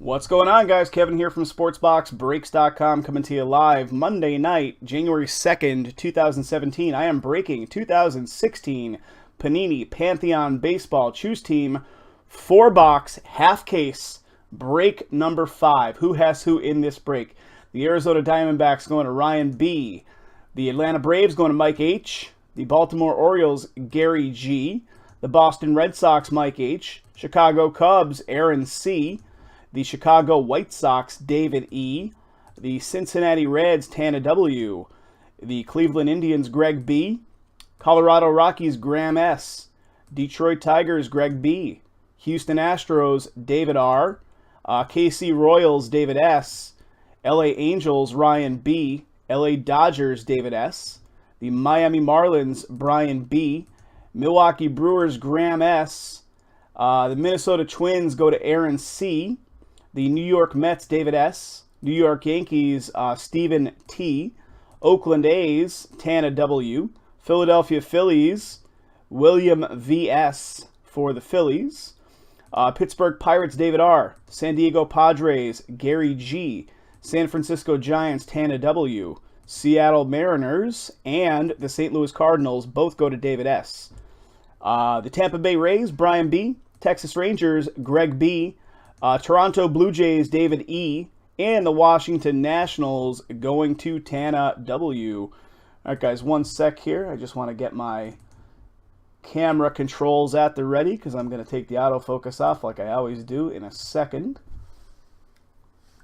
What's going on, guys? Kevin here from SportsBoxBreaks.com coming to you live Monday night, January 2nd, 2017. I am breaking 2016 Panini Pantheon Baseball Choose Team 4-box half case break number 5. Who has who in this break? The Arizona Diamondbacks going to Ryan B. The Atlanta Braves going to Mike H. The Baltimore Orioles, Gary G. The Boston Red Sox, Mike H. Chicago Cubs, Aaron C. The Chicago White Sox, David E. The Cincinnati Reds, Tana W. The Cleveland Indians, Greg B. Colorado Rockies, Graham S. Detroit Tigers, Greg B. Houston Astros, David R. KC Royals, David S. LA Angels, Ryan B. LA Dodgers, David S. The Miami Marlins, Brian B. Milwaukee Brewers, Graham S. The Minnesota Twins go to Aaron C. The New York Mets, David S. New York Yankees, Stephen T. Oakland A's, Tana W. Philadelphia Phillies, William V.S. for the Phillies. Pittsburgh Pirates, David R. San Diego Padres, Gary G. San Francisco Giants, Tana W. Seattle Mariners and the St. Louis Cardinals both go to David S. The Tampa Bay Rays, Brian B. Texas Rangers, Greg B. Toronto Blue Jays, David E. And the Washington Nationals going to Tana W. All right, guys, one sec here. I just want to get my camera controls at the ready because I'm going to take the autofocus off like I always do in a second.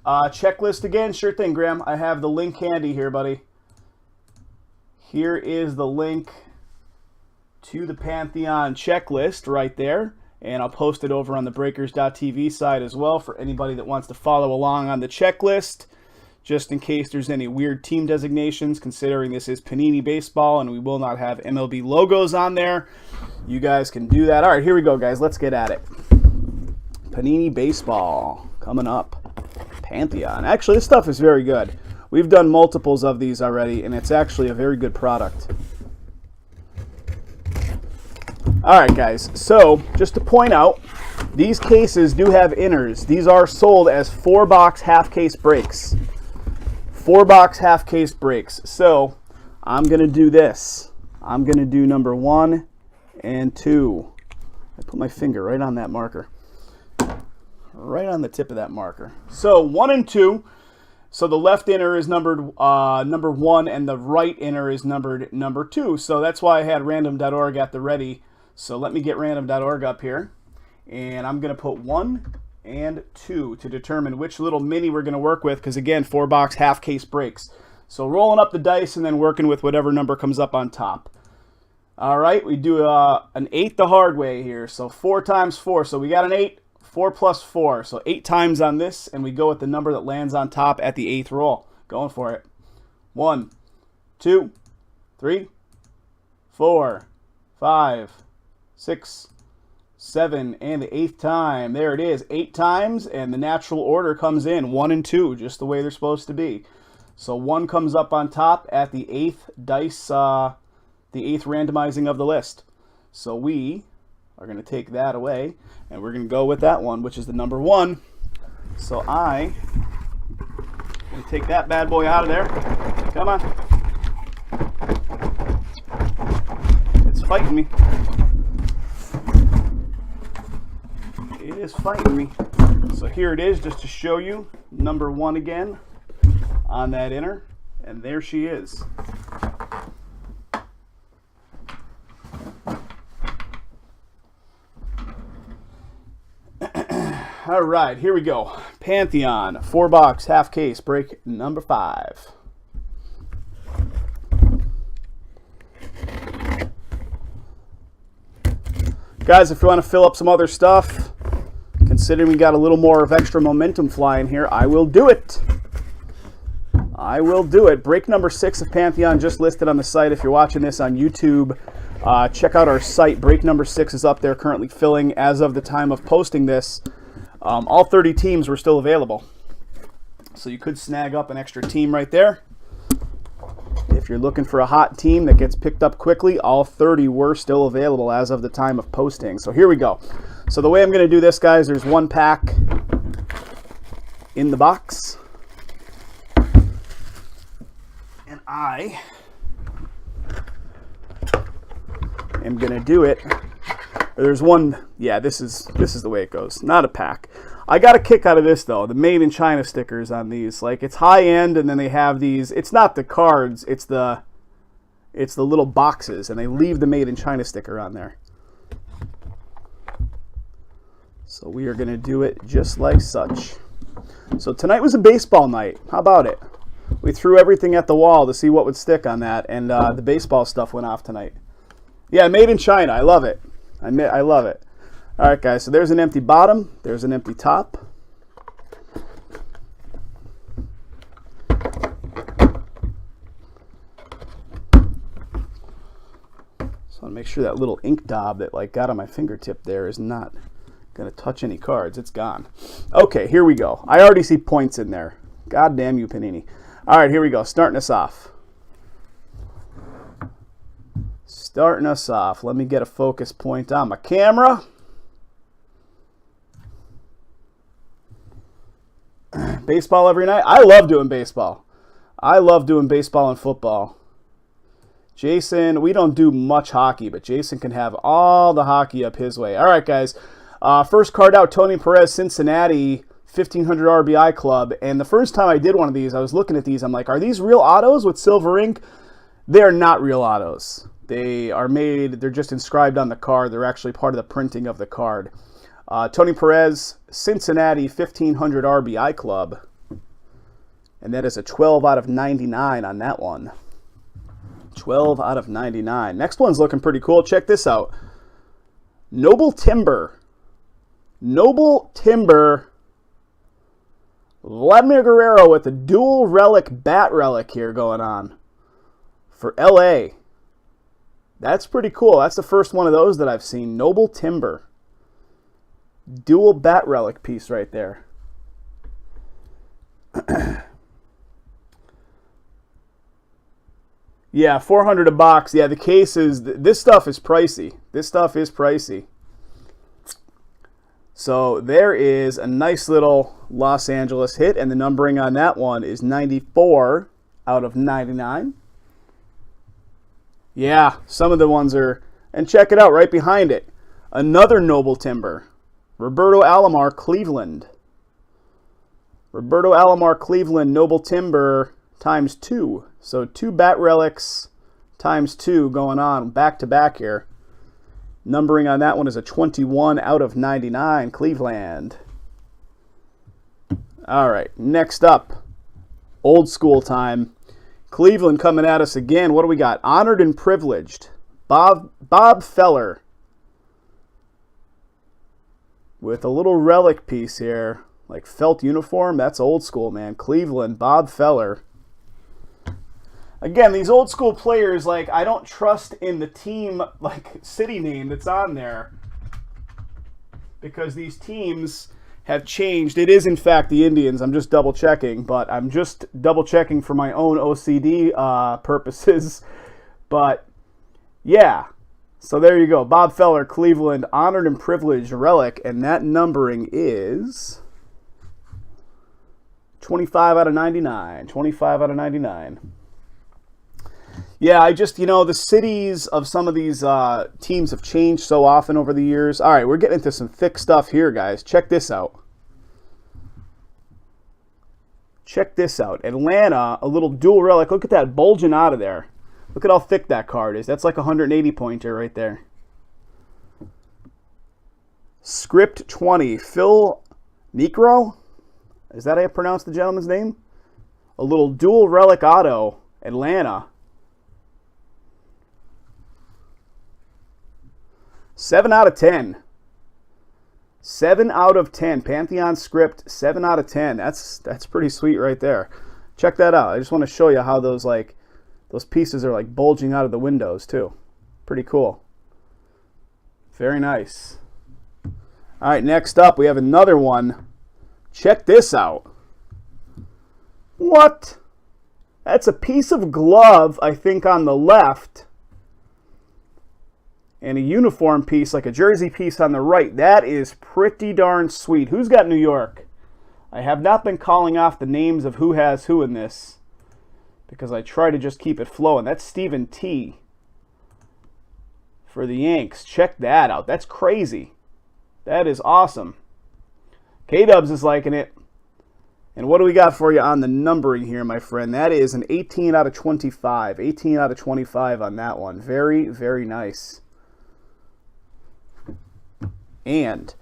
Checklist again. Sure thing, Graham. I have the link handy here, buddy. Here is the link to the Pantheon checklist right there. And I'll post it over on the Breakers.tv side as well for anybody that wants to follow along on the checklist, just in case there's any weird team designations, considering this is Panini Baseball and we will not have MLB logos on there. You guys can do that. All right, here we go, guys. Let's get at it. Panini Baseball coming up. Pantheon. Actually, this stuff is very good. We've done multiples of these already, and it's actually a very good product. Alright, guys, so just to point out, these cases do have inners. These are sold as 4-box half-case breaks. 4-box half-case breaks. So, I'm going to do this. I'm going to do number 1 and 2. I put my finger right on that marker. Right on the tip of that marker. So, 1 and 2. So, the left inner is numbered number 1, and the right inner is numbered number 2. So, that's why I had random.org at the ready. So let me get random.org up here, and I'm going to put 1 and 2 to determine which little mini we're going to work with, because again, 4-box half-case breaks. So rolling up the dice and then working with whatever number comes up on top. All right, we do an 8 the hard way here, so 4 times 4. So we got an 8, 4 plus 4. So 8 times on this, and we go with the number that lands on top at the 8th roll. Going for it. 1, 2, 3, 4, 5, 6, 7, and the 8th time. There it is, 8 times, and the natural order comes in 1 and 2, just the way they're supposed to be. So 1 comes up on top at the 8th dice, the 8th randomizing of the list. So we are going to take that away, and we're going to go with that one, which is the number 1. So I'm going to take that bad boy out of there. Come on. It's fighting me. It is fighting me. So here it is, just to show you number 1 again on that inner, and there she is. All right, here we go. Pantheon 4-box half case break number 5. Guys, if you want to fill up some other stuff, considering we got a little more of extra momentum flying here, I will do it. I will do it. Break number 6 of Pantheon just listed on the site. If you're watching this on YouTube, check out our site. Break number 6 is up there currently filling as of the time of posting this. All 30 teams were still available. So you could snag up an extra team right there. If you're looking for a hot team that gets picked up quickly, all 30 were still available as of the time of posting. So here we go. So the way I'm going to do this, guys, there's one pack in the box. And I am going to do it. There's one, yeah, this is the way it goes. Not a pack. I got a kick out of this, though, the Made in China stickers on these. Like, it's high-end, and then they have these, it's not the cards, it's the little boxes, and they leave the Made in China sticker on there. So we are going to do it just like such. So tonight was a baseball night. How about it? We threw everything at the wall to see what would stick on that, and the baseball stuff went off tonight. Yeah, Made in China. I love it. I love it. All right, guys, so there's an empty bottom. There's an empty top. So I'll make sure that little ink daub that like got on my fingertip there is not going to touch any cards. It's gone. Okay, here we go. I already see points in there. God damn you, Panini. All right, here we go. Starting us off. Let me get a focus point on my camera. Baseball every night. I love doing baseball. I love doing baseball and football. Jason, we don't do much hockey, but Jason can have all the hockey up his way. All right, guys. First card out, Tony Perez, Cincinnati, 1500 RBI Club. And the first time I did one of these, I was looking at these. I'm like, are these real autos with silver ink? They're not real autos. They are made, they're just inscribed on the card. They're actually part of the printing of the card. Tony Perez, Cincinnati, 1500 RBI Club. And that is a 12 out of 99 on that one. 12 out of 99. Next one's looking pretty cool. Check this out. Noble Timber. Noble Timber. Vladimir Guerrero with a dual relic bat relic here going on for LA. That's pretty cool. That's the first one of those that I've seen. Noble Timber. Dual bat relic piece right there. Yeah, $400 a box. Yeah, the case is, this stuff is pricey. This stuff is pricey. So there is a nice little Los Angeles hit, and the numbering on that one is 94 out of 99. Yeah, some of the ones are, and check it out right behind it. Another Noble Timber. Roberto Alomar, Cleveland. Roberto Alomar, Cleveland, Noble Timber times 2. So 2 bat relics times 2 going on back to back here. Numbering on that one is a 21 out of 99, Cleveland. All right, next up, old school time. Cleveland coming at us again. What do we got? Honored and Privileged. Bob Feller. With a little relic piece here. Like felt uniform. That's old school, man. Cleveland, Bob Feller. Again, these old school players, like, I don't trust in the team, like, city name that's on there. Because these teams have changed. It is, in fact, the Indians. I'm just double-checking. But I'm just double-checking for my own OCD purposes. But, yeah. So there you go. Bob Feller, Cleveland, Honored and Privileged relic. And that numbering is 25 out of 99. 25 out of 99. Yeah, I just, the cities of some of these teams have changed so often over the years. All right, we're getting into some thick stuff here, guys. Check this out. Check this out. Atlanta, a little dual relic. Look at that bulging out of there. Look at how thick that card is. That's like a 180-pointer right there. Script 20. Phil Necro? Is that how you pronounce the gentleman's name? A little dual relic auto. Atlanta. 7 out of 10. 7 out of 10. Pantheon script, 7 out of 10. That's pretty sweet right there. Check that out. I just want to show you how those pieces are like bulging out of the windows too. Pretty cool. Very nice. All right, next up we have another one. Check this out. What? That's a piece of glove, I think, on the left. And a uniform piece, like a jersey piece on the right. That is pretty darn sweet. Who's got New York? I have not been calling off the names of who has who in this because I try to just keep it flowing. That's Stephen T. for the Yanks. Check that out. That's crazy. That is awesome. K-Dubs is liking it. And what do we got for you on the numbering here, my friend? That is an 18 out of 25. 18 out of 25 on that one. Very, very nice. And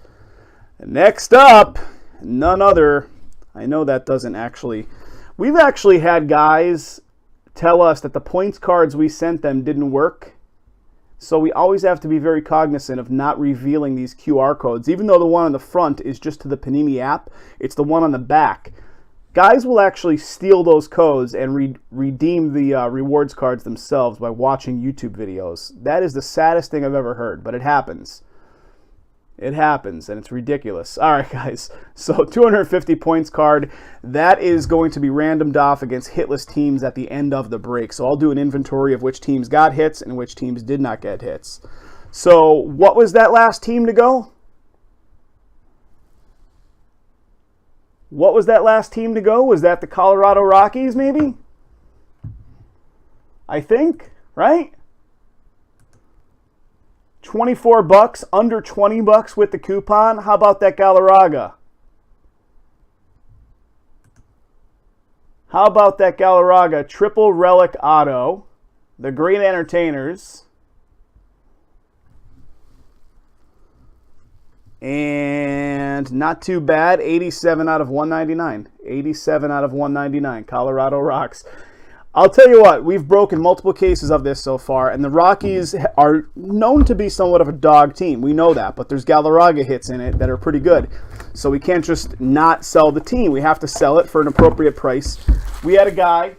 next up, none other. I know that doesn't actually... We've actually had guys tell us that the points cards we sent them didn't work. So we always have to be very cognizant of not revealing these QR codes. Even though the one on the front is just to the Panini app, it's the one on the back. Guys will actually steal those codes and redeem the rewards cards themselves by watching YouTube videos. That is the saddest thing I've ever heard, but it happens. It happens, and it's ridiculous. All right, guys. So 250 points card. That is going to be randomed off against hitless teams at the end of the break. So I'll do an inventory of which teams got hits and which teams did not get hits. So what was that last team to go? What was that last team to go? Was that the Colorado Rockies, maybe? I think, right? $24, under $20 with the coupon. How about that Galarraga? How about that Galarraga triple relic auto? The Great Entertainers. And not too bad, 87 out of 199. 87 out of 199. Colorado rocks. I'll tell you what, we've broken multiple cases of this so far, and the Rockies are known to be somewhat of a dog team. We know that, but there's Galarraga hits in it that are pretty good. So we can't just not sell the team. We have to sell it for an appropriate price. We had a guy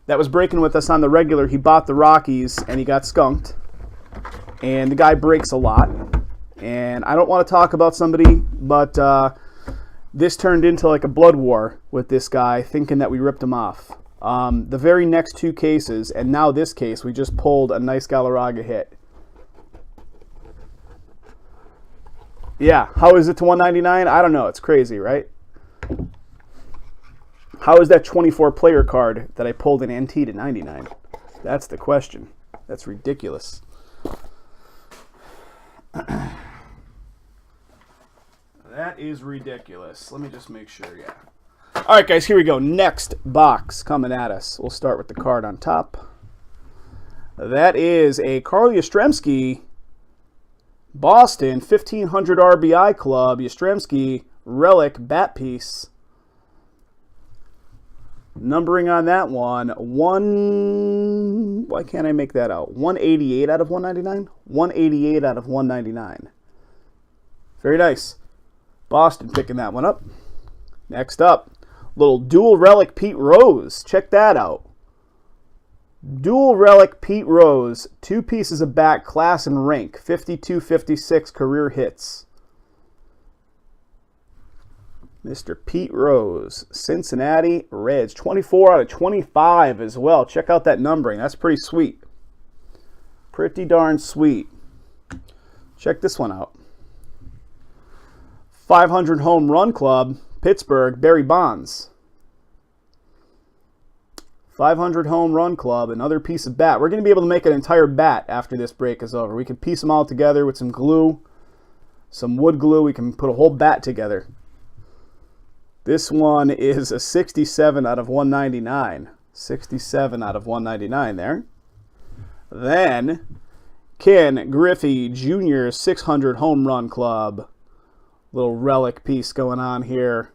that was breaking with us on the regular. He bought the Rockies, and he got skunked. And the guy breaks a lot. And I don't want to talk about somebody, but this turned into like a blood war with this guy, thinking that we ripped him off. The very next two cases, and now this case, we just pulled a nice Galarraga hit. Yeah, how is it to 199? I don't know. It's crazy, right? How is that 24 player card that I pulled an NT to 99? That's the question. That's ridiculous. That is ridiculous. Let me just make sure, yeah. All right, guys, here we go. Next box coming at us. We'll start with the card on top. That is a Carl Yastrzemski Boston 1500 RBI Club Yastrzemski relic bat piece. Numbering on that one, why can't I make that out? 188 out of 199? 188 out of 199. Very nice. Boston picking that one up. Next up, little dual relic Pete Rose. Check that out. Dual relic Pete Rose. 2 pieces of bat, class and rank. 52-56 career hits. Mr. Pete Rose. Cincinnati Reds. 24 out of 25 as well. Check out that numbering. That's pretty sweet. Pretty darn sweet. Check this one out. 500 home run club, Pittsburgh, Barry Bonds. 500 home run club, another piece of bat. We're going to be able to make an entire bat after this break is over. We can piece them all together with some glue, some wood glue. We can put a whole bat together. This one is a 67 out of 199. 67 out of 199 there. Then, Ken Griffey Jr. 600 home run club. Little relic piece going on here.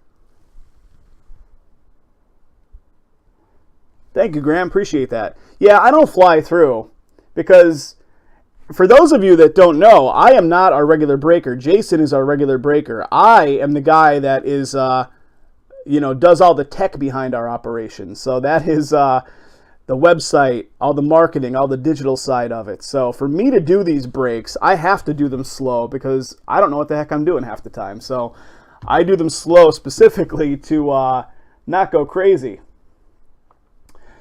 Thank you, Graham. Appreciate that. Yeah, I don't fly through because for those of you that don't know, I am not our regular breaker. Jason is our regular breaker. I am the guy that is, does all the tech behind our operation. So that is the website, all the marketing, all the digital side of it. So for me to do these breaks, I have to do them slow because I don't know what the heck I'm doing half the time. So I do them slow specifically to not go crazy.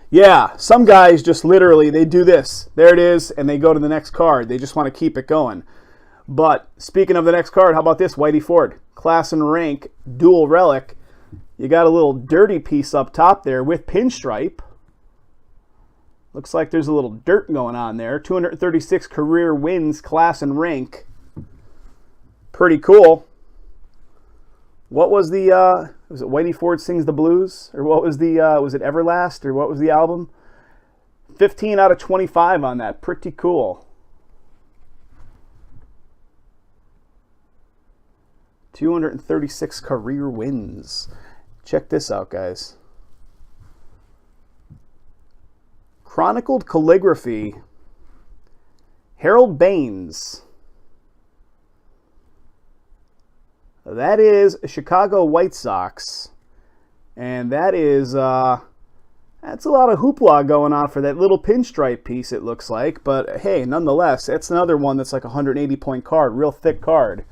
Yeah, some guys just literally, they do this. There it is, and they go to the next card. They just want to keep it going. But speaking of the next card, how about this? Whitey Ford, class and rank, dual relic. You got a little dirty piece up top there with pinstripe. Looks like there's a little dirt going on there. 236 career wins, class and rank. Pretty cool. What was the, was it Whitey Ford Sings the Blues? Or what was the, was it Everlast? Or what was the album? 15 out of 25 on that. Pretty cool. 236 career wins. Check this out, guys. Chronicled Calligraphy. Harold Baines. That is Chicago White Sox. And that is, that's a lot of hoopla going on for that little pinstripe piece, it looks like. But hey, nonetheless, that's another one that's like a 180-point card. Real thick card.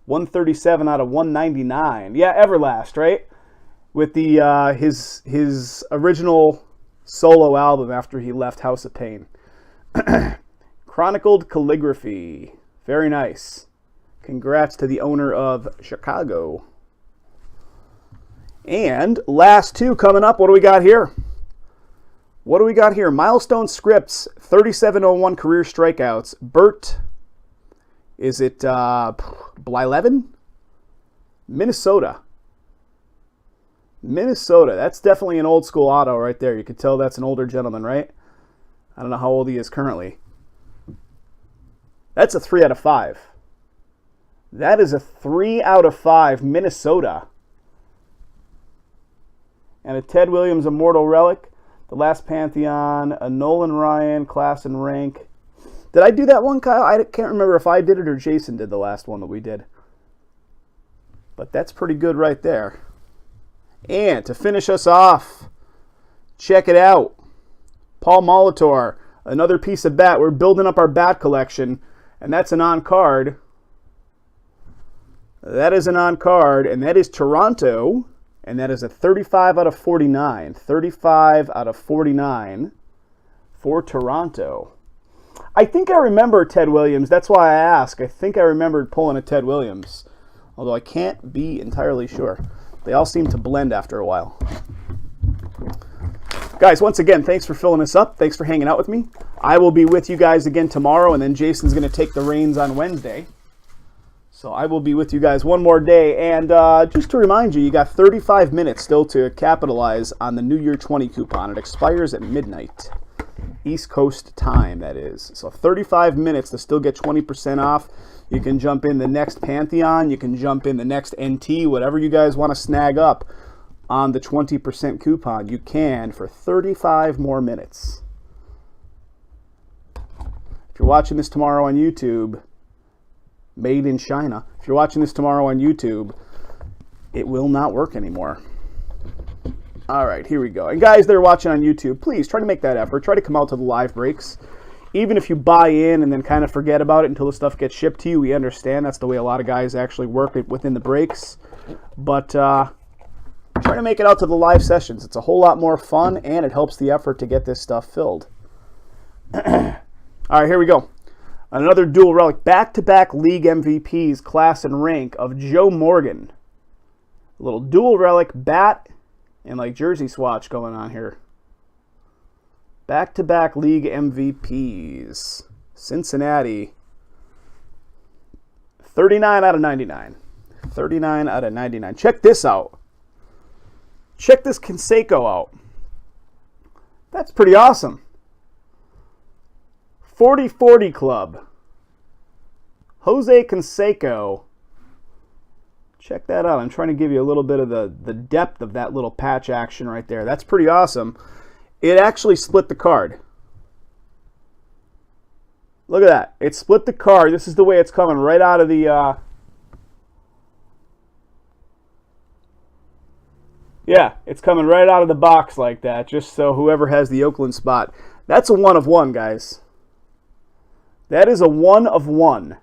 137 out of 199. Yeah, Everlast, right? With the his original solo album after he left House of Pain. Chronicled Calligraphy. Very nice. Congrats to the owner of Chicago. And last two coming up. What do we got here? What do we got here? Milestone Scripts, 3701 career strikeouts. Bert, is it Blyleven? Minnesota. Minnesota. That's definitely an old school auto right there. You could tell that's an older gentleman, right? I don't know how old he is currently. That's a 3 out of 5. That is a 3 out of 5 Minnesota. And a Ted Williams Immortal Relic. The Last Pantheon. A Nolan Ryan Class and Rank. Did I do that one, Kyle? I can't remember if I did it or Jason did the last one that we did. But that's pretty good right there. And to finish us off, check it out. Paul Molitor. Another piece of bat. We're building up our bat collection. And that's an on-card. That is an on-card, and that is Toronto, and that is a 35 out of 49. 35 out of 49 for Toronto. I think I remember Ted Williams. That's why I ask. I think I remembered pulling a Ted Williams, although I can't be entirely sure. They all seem to blend after a while. Guys, once again, thanks for filling us up. Thanks for hanging out with me. I will be with you guys again tomorrow, and then Jason's going to take the reins on Wednesday. So I will be with you guys one more day. And just to remind you, you got 35 minutes still to capitalize on the New Year 20 coupon. It expires at midnight. East Coast time, that is. So 35 minutes to still get 20% off. You can jump in the next Pantheon. You can jump in the next NT. Whatever you guys want to snag up on the 20% coupon, you can for 35 more minutes. If you're watching this tomorrow on YouTube, made in China. If you're watching this tomorrow on YouTube, it will not work anymore. All right, here we go. And guys that are watching on YouTube, please try to make that effort. Try to come out to the live breaks. Even if you buy in and then kind of forget about it until the stuff gets shipped to you, we understand. That's the way a lot of guys actually work it within the breaks. But try to make it out to the live sessions. It's a whole lot more fun, and it helps the effort to get this stuff filled. All right, here we go. Another dual relic, back-to-back league MVPs, class and rank of Joe Morgan. A little dual relic bat and like jersey swatch going on here. Back-to-back league MVPs. Cincinnati. 39 out of 99. 39 out of 99. Check this out. Check this Canseco out. That's pretty awesome. 40-40 Club. Jose Canseco. Check that out. I'm trying to give you a little bit of the depth of that little patch action right there. That's pretty awesome. It actually split the card. Look at that. It split the card. This is the way it's coming right out of the... Yeah, it's coming right out of the box like that, just so whoever has the Oakland spot. That's a 1 of 1, guys. That is a 1 of 1.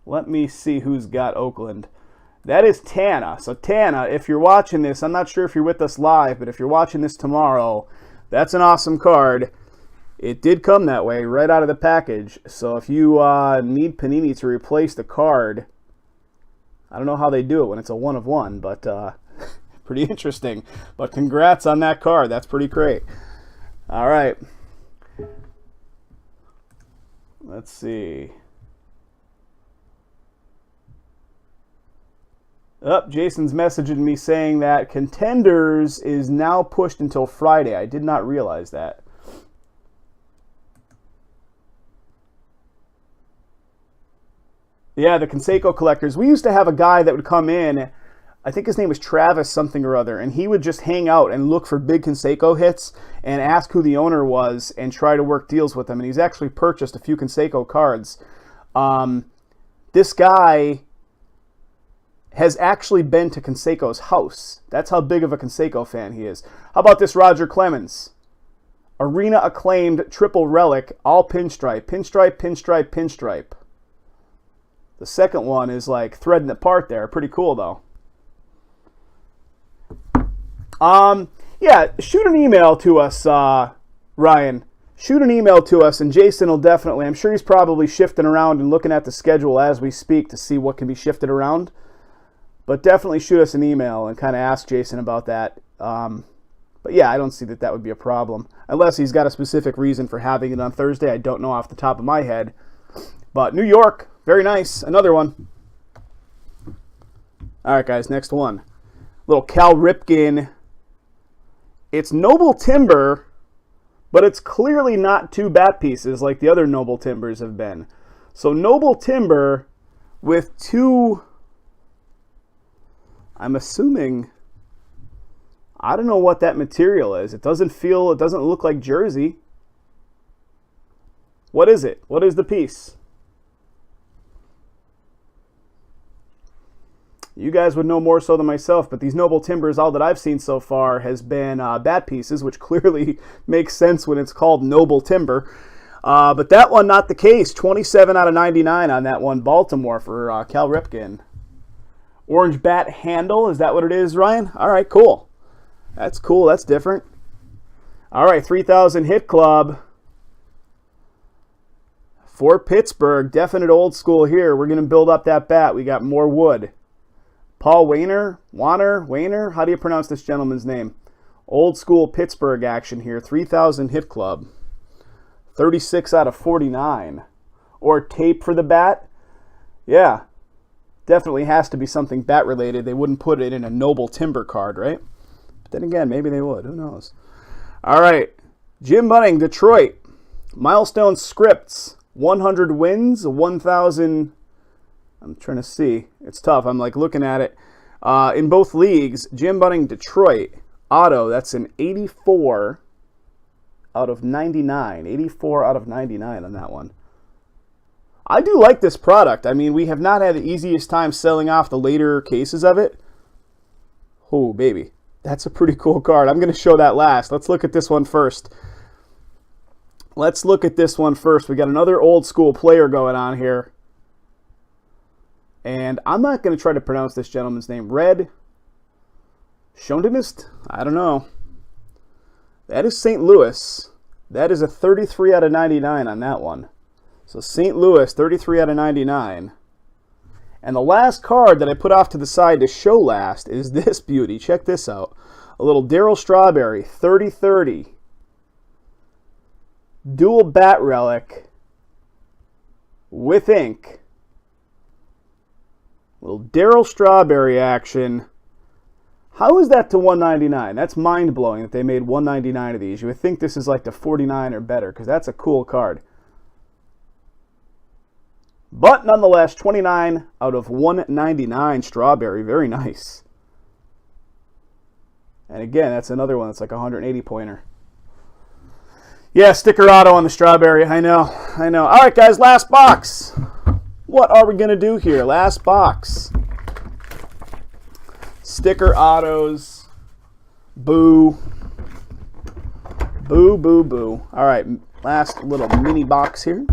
Let me see who's got Oakland. That is Tana. So Tana, if you're watching this, I'm not sure if you're with us live, but if you're watching this tomorrow, that's an awesome card. It did come that way right out of the package. So if you need Panini to replace the card I don't know how they do it when it's a 1 of 1, but pretty interesting. But congrats on that card. That's pretty great. All right. Let's see. Jason's messaging me saying that Contenders is now pushed until Friday. I did not realize that. Yeah, the Canseco collectors. We used to have a guy that would come in, I think his name was Travis something or other, and he would just hang out and look for big Canseco hits and ask who the owner was and try to work deals with them. And he's actually purchased a few Canseco cards. This guy has actually been to Canseco's house. That's how big of a Canseco fan he is. How about this Roger Clemens? Arena acclaimed triple relic, all pinstripe. Pinstripe, pinstripe, pinstripe. The second one is like threading apart there. Pretty cool though. Yeah, shoot an email to us, Ryan. Shoot an email to us, and Jason will definitely, I'm sure he's probably shifting around and looking at the schedule as we speak to see what can be shifted around. But definitely shoot us an email and kind of ask Jason about that. But yeah, I don't see that would be a problem. Unless he's got a specific reason for having it on Thursday. I don't know off the top of my head. But New York, very nice. Another one. All right, guys, next one. Little Cal Ripken. It's Noble Timber, but it's clearly not two bat pieces like the other Noble Timbers have been. So Noble Timber with two, I'm assuming, I don't know what that material is. It doesn't look like jersey. What is it? What is the piece? You guys would know more so than myself, but these Noble Timbers, all that I've seen so far has been bat pieces, which clearly makes sense when it's called Noble Timber. But that one, not the case. 27 out of 99 on that one. Baltimore for Cal Ripken. Orange bat handle, is that what it is, Ryan? All right, cool. That's cool. That's different. All right, 3,000 hit club for Pittsburgh. Definite old school here. We're going to build up that bat. We got more wood. Paul Wainer, how do you pronounce this gentleman's name? Old school Pittsburgh action here. 3,000 hit club. 36 out of 49. Or tape for the bat. Yeah, definitely has to be something bat related. They wouldn't put it in a Noble Timber card, right? But then again, maybe they would. Who knows? All right. Jim Bunning, Detroit. Milestone Scripts. 100 wins, 1,000... I'm trying to see. It's tough. I'm like looking at it. In both leagues, Jim Bunning, Detroit. Auto, that's an 84 out of 99. 84 out of 99 on that one. I do like this product. I mean, we have not had the easiest time selling off the later cases of it. Oh, baby. That's a pretty cool card. I'm going to show that last. Let's look at this one first. We got another old school player going on here. And I'm not going to try to pronounce this gentleman's name. Red Schondenist? I don't know. That is St. Louis. That is a 33 out of 99 on that one. So St. Louis, 33 out of 99. And the last card that I put off to the side to show last is this beauty. Check this out. A little Darryl Strawberry, 30-30. Dual bat relic with ink. Little Darryl Strawberry action. How is that to 199? That's mind-blowing that they made 199 of these. You would think this is like the 49 or better, because that's a cool card. But nonetheless, 29 out of 199 Strawberry. Very nice. And again, that's another one that's like a 180-pointer. Yeah, sticker auto on the Strawberry. I know. All right, guys, last box. What are we going to do here? Last box. Sticker autos. Boo. Boo, boo, boo. All right, last little mini box here.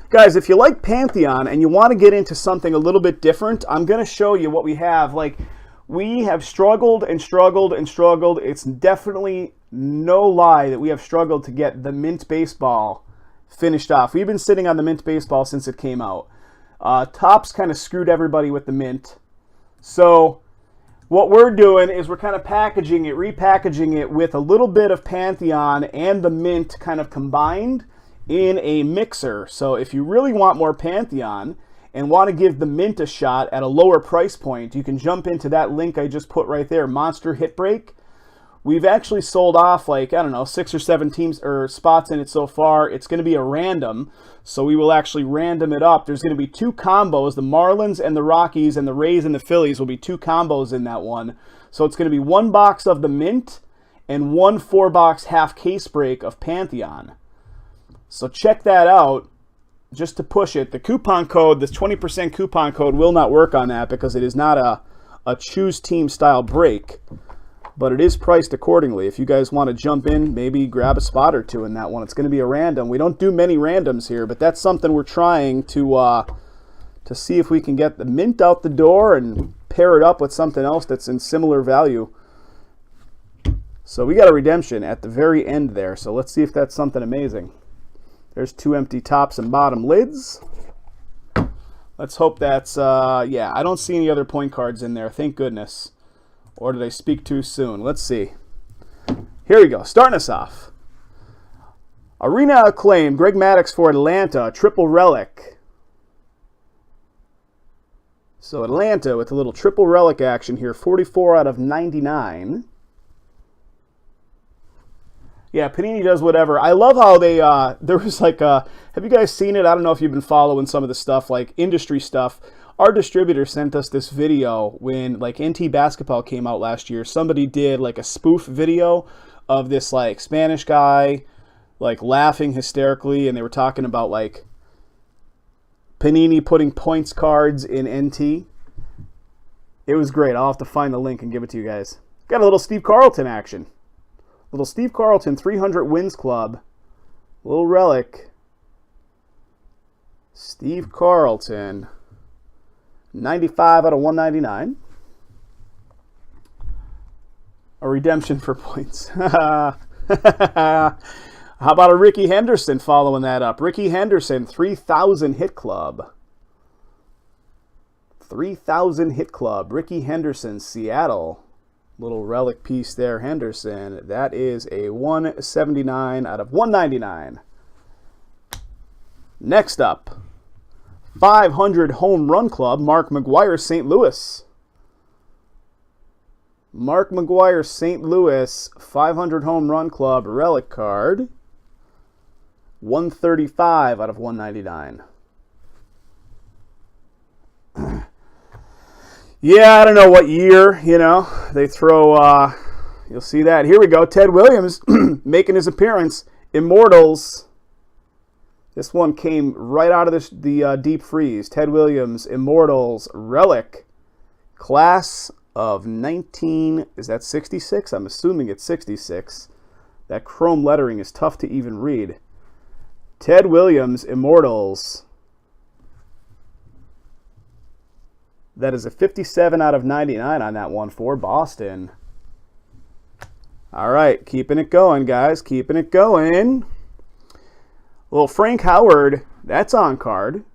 Guys, if you like Pantheon and you want to get into something a little bit different, I'm going to show you what we have. Like, we have struggled and struggled and struggled. It's definitely no lie that we have struggled to get the Mint Baseball finished off. We've been sitting on the Mint Baseball since it came out. Topps kind of screwed everybody with the mint. So what we're doing is we're kind of repackaging it with a little bit of Pantheon and the mint kind of combined in a mixer. So if you really want more Pantheon and want to give the mint a shot at a lower price point, you can jump into that link I just put right there, Monster Hit Break. We've actually sold off like, I don't know, 6 or 7 teams or spots in it so far. It's going to be a random, so we will actually random it up. There's going to be 2 combos. The Marlins and the Rockies and the Rays and the Phillies will be 2 combos in that one. So it's going to be 1 box of the mint and 1 4-box half case break of Pantheon. So check that out just to push it. The coupon code, this 20% coupon code will not work on that because it is not a choose team style break. But it is priced accordingly. If you guys want to jump in, maybe grab a spot or 2 in that one. It's going to be a random. We don't do many randoms here, but that's something we're trying to see if we can get the mint out the door and pair it up with something else that's in similar value. So we got a redemption at the very end there. So let's see if that's something amazing. There's 2 empty tops and bottom lids. Let's hope that's, yeah, I don't see any other point cards in there. Thank goodness. Or did I speak too soon? Let's see. Here we go. Starting us off. Arena Acclaim, Greg Maddux for Atlanta, triple relic. So Atlanta with a little triple relic action here, 44 out of 99. Yeah, Panini does whatever. I love how they, there was like, have you guys seen it? I don't know if you've been following some of the stuff, like industry stuff. Our distributor sent us this video when like NT Basketball came out last year. Somebody did like a spoof video of this like Spanish guy like laughing hysterically, and they were talking about like Panini putting points cards in NT. It was great. I'll have to find the link and give it to you guys. Got a little Steve Carlton action. Little Steve Carlton 300 wins club. Little relic. Steve Carlton. 95 out of 199. A redemption for points. How about a Ricky Henderson following that up? Ricky Henderson, 3,000 hit club. 3,000 hit club. Ricky Henderson, Seattle. Little relic piece there, Henderson. That is a 179 out of 199. Next up. 500 home run club, Mark McGwire, St. Louis. Mark McGwire, St. Louis, 500 home run club, relic card. 135 out of 199. Yeah, I don't know what year, you know, they throw, you'll see that. Here we go, Ted Williams making his appearance. Immortals. This one came right out of the deep freeze. Ted Williams, Immortals, Relic, class of 19, is that 66? I'm assuming it's 66. That chrome lettering is tough to even read. Ted Williams, Immortals. That is a 57 out of 99 on that one for Boston. All right, keeping it going, guys. Keeping it going. Little Frank Howard, that's on card.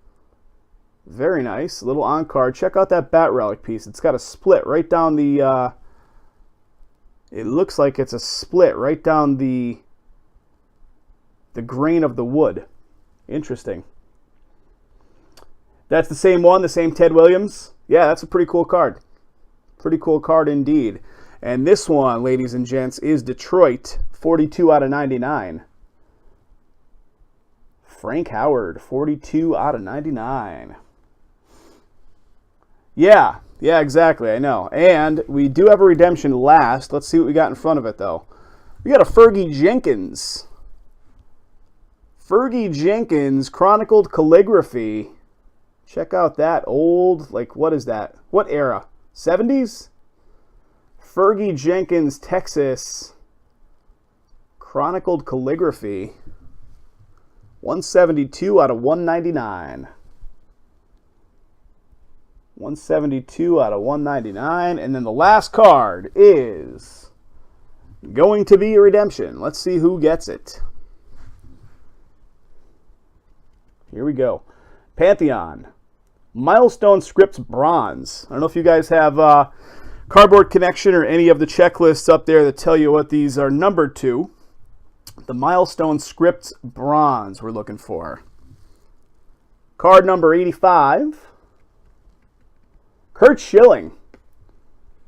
Very nice. Little on card. Check out that bat relic piece. It's got a split right down the, it looks like it's a split right down the grain of the wood. Interesting. That's the same one, the same Ted Williams. Yeah, that's a pretty cool card. Pretty cool card indeed. And this one, ladies and gents, is Detroit, 42 out of 99. Frank Howard, 42 out of 99. Yeah, exactly, I know. And we do have a redemption last. Let's see what we got in front of it, though. We got a Fergie Jenkins. Fergie Jenkins, chronicled calligraphy. Check out that old, like, what is that? What era? 70s? Fergie Jenkins, Texas. Chronicled calligraphy. 172 out of 199. 172 out of 199. And then the last card is going to be a redemption. Let's see who gets it. Here we go. Pantheon. Milestone Scripts Bronze. I don't know if you guys have Cardboard Connection or any of the checklists up there that tell you what these are numbered to. The Milestone Scripts Bronze we're looking for. Card number 85. Kurt Schilling.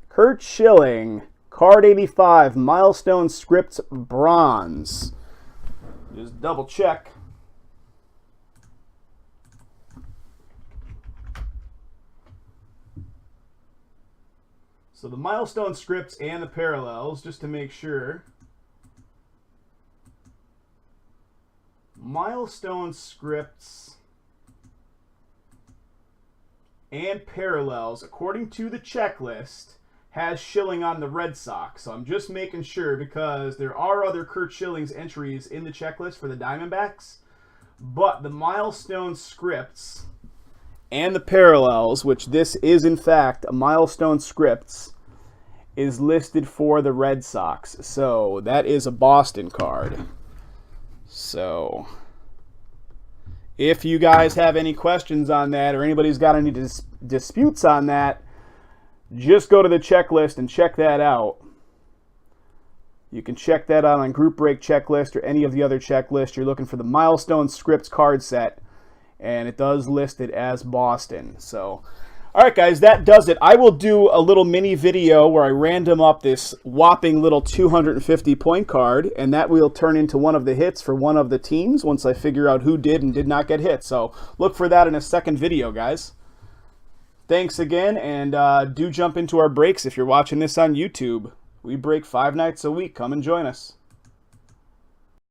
Kurt Schilling. Card 85. Milestone Scripts Bronze. Just double check. So the Milestone Scripts and the parallels, just to make sure. Milestone Scripts and parallels, according to the checklist, has Schilling on the Red Sox. So I'm just making sure because there are other Kurt Schilling's entries in the checklist for the Diamondbacks. But the Milestone Scripts and the parallels, which this is in fact a Milestone Scripts, is listed for the Red Sox. So that is a Boston card. So if you guys have any questions on that or anybody's got any disputes on that, just go to the checklist and check that out. You can check that out on Group Break Checklist or any of the other checklists. You're looking for the Milestone Scripts card set, and it does list it as Boston. So, all right, guys, that does it. I will do a little mini video where I random up this whopping little 250-point card, and that will turn into one of the hits for one of the teams once I figure out who did and did not get hit. So look for that in a second video, guys. Thanks again, and do jump into our breaks if you're watching this on YouTube. We break 5 nights a week. Come and join us.